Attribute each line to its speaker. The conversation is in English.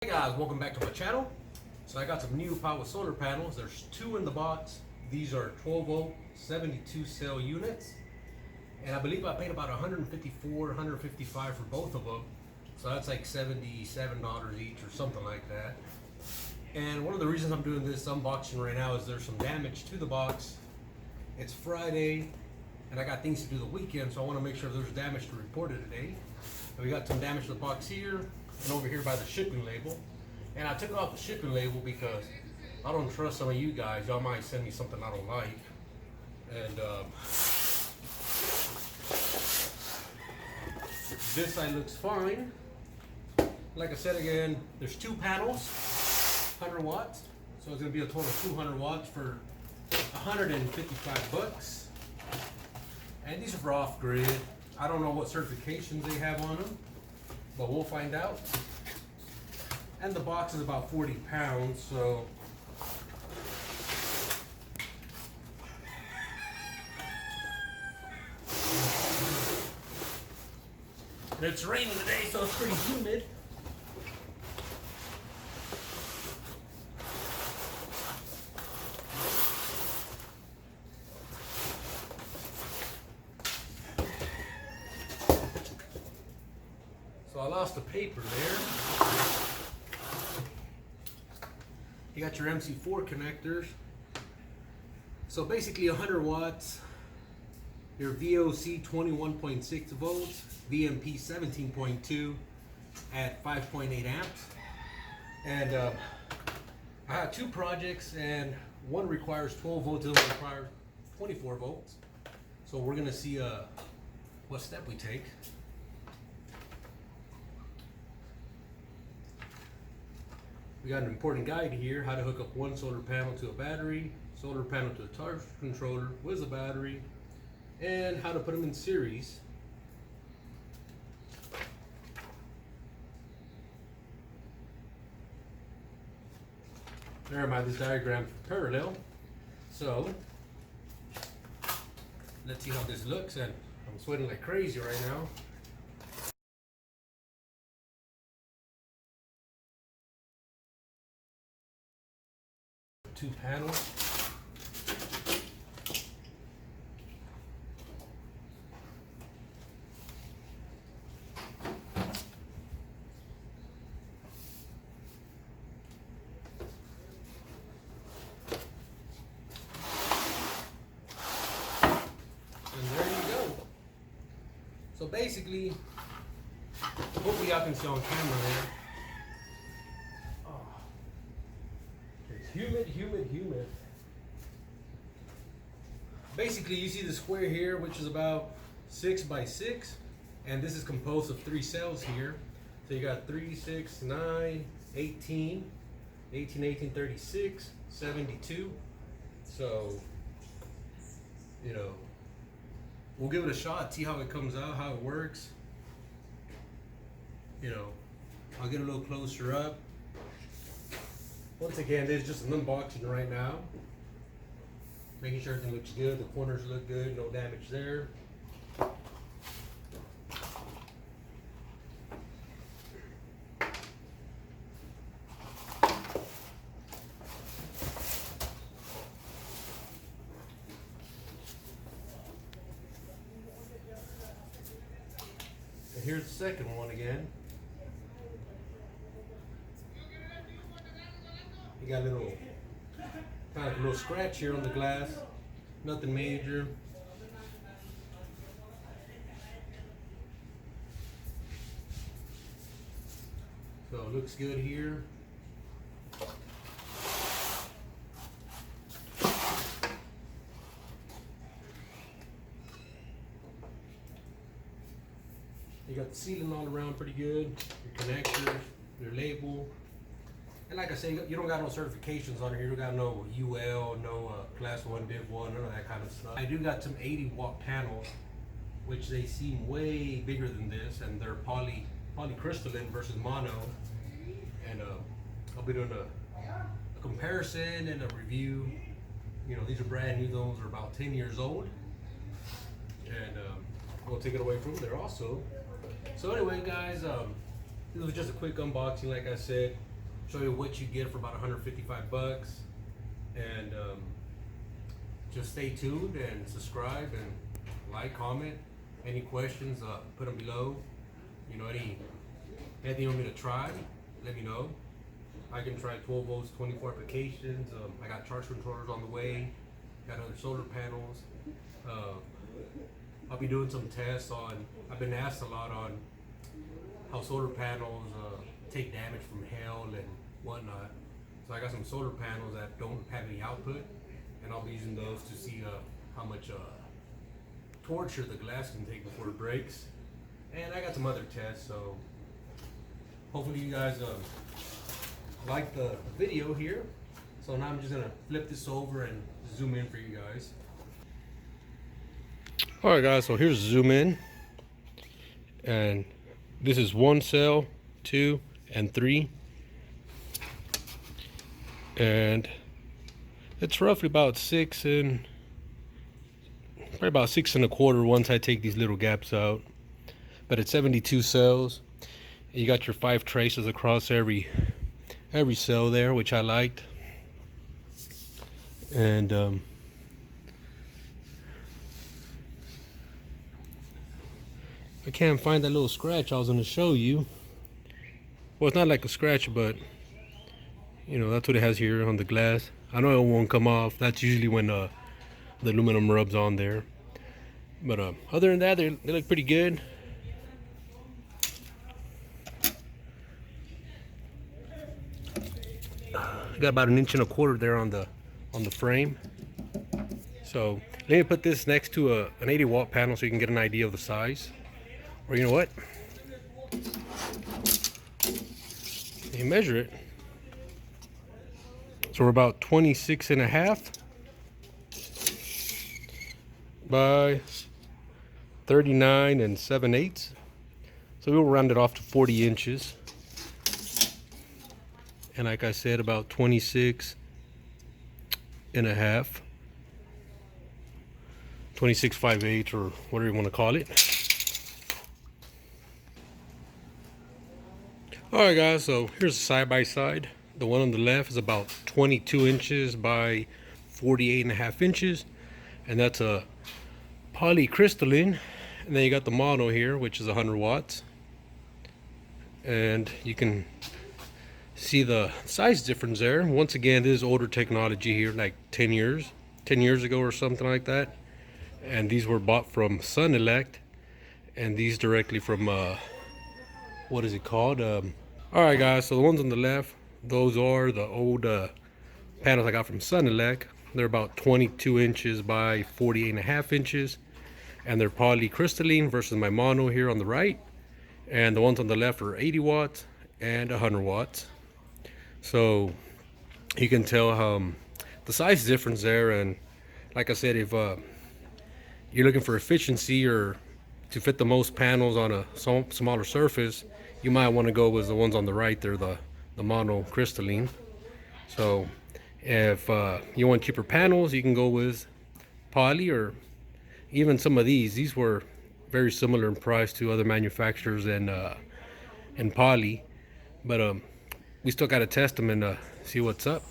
Speaker 1: Hey guys, welcome back to my channel. So I got some Newpowa solar panels. There's two in the box. These are 12 volt 72 cell units, and I believe I paid about 154, 155 for both of them. So that's like $77 each or something like that. And one of the reasons I'm doing this unboxing right now is there's some damage to the box. It's Friday and I got things to do the weekend, so I want to make sure there's damage to report it today. And we got some damage to the box here and over here by the shipping label. And I took off the shipping label because I don't trust some of you guys. Y'all might send me something I don't like. And this side looks fine. Like I said again, there's two panels, 100 watts. So it's gonna be a total of 200 watts for 155 bucks. And these are for off-grid. I don't know what certifications they have on them, but we'll find out. And the box is about 40 pounds, so and it's raining today, so it's pretty humid. So I lost the paper there. You got your MC4 connectors. So basically 100 watts, your VOC 21.6 volts, VMP 17.2 at 5.8 amps. And I have two projects, and one requires 12 volts, the other requires 24 volts. So we're gonna see what step we take. We got an important guide here: how to hook up one solar panel to a battery, solar panel to a charge controller with a battery, and how to put them in series. Never mind, this diagram parallel. So let's see how this looks, and I'm sweating like crazy right now. Two panels. And there you go. So basically, hopefully y'all can see on camera there. Humid. Basically, you see the square here, which is about 6 by 6, and this is composed of 3 cells here. So you got 3, 6, 9, 18, 36, 72. So, you know, we'll give it a shot, see how it comes out, how it works. You know, I'll get a little closer up. Once again, this is just an unboxing right now. Making sure everything looks good, the corners look good, no damage there. And here's the second one again. You got a little, kind of a little scratch here on the glass, nothing major. So it looks good here. You got the sealing all around pretty good, your connectors, your label. And like I say, you don't got no certifications on here. You don't got no UL, no class 1, div 1, none of that kind of stuff. I do got some 80 watt panels, which they seem way bigger than this, and they're polycrystalline versus mono. And I'll be doing a comparison and a review. You know, these are brand new. Those are about 10 years old. And we'll take it away from there also. So anyway, guys, this was just a quick unboxing, like I said. show you what you get for about 155 bucks. And just stay tuned and subscribe and like, comment. Any questions, put them below. You know, anything you want me to try, let me know. I can try 12 volts, 24 applications. I got charge controllers on the way. Got other solar panels. I'll be doing some tests on. I've been asked a lot on how solar panels take damage from hail and whatnot. So I got some solar panels that don't have any output, and I'll be using those to see how much torture the glass can take before it breaks. And I got some other tests, so hopefully you guys like the video here. So now I'm just gonna flip this over and zoom in for you guys. All right, guys, so here's zoom in, and this is 1 cell, 2, and 3, and it's roughly about 6 and probably about 6 1/4 once I take these little gaps out. But it's 72 cells. You got your 5 traces across every cell there, which I liked. And I can't find that little scratch I was going to show you. Well, it's not like a scratch, but you know, that's what it has here on the glass. I know it won't come off. That's usually when the aluminum rubs on there. But other than that, they look pretty good. Got about 1 1/4 there on the frame. So let me put this next to an 80 watt panel so you can get an idea of the size. Or you know what? You measure it. So we're about 26.5 by 39 7/8. So we'll round it off to 40 inches. And like I said, about 26.5, 26 5/8, or whatever you want to call it. Alright guys, so here's a side by side. The one on the left is about 22 inches by 48.5 inches, and that's a polycrystalline. And then you got the mono here, which is 100 watts, and you can see the size difference there. Once again, this is older technology here, like 10 years ago or something like that. And these were bought from Sun Elect, and these directly from what is it called? All right, guys. So the ones on the left, those are the old panels I got from Sun Elect. They're about 22 inches by 48.5 inches, and they're polycrystalline versus my mono here on the right. And the ones on the left are 80 watts and 100 watts. So you can tell the size difference there. And like I said, if you're looking for efficiency or to fit the most panels on a smaller surface, you might want to go with the ones on the right. They're the mono crystalline. So if you want cheaper panels, you can go with poly, or even some of these were very similar in price to other manufacturers and poly, but we still got to test them and see what's up.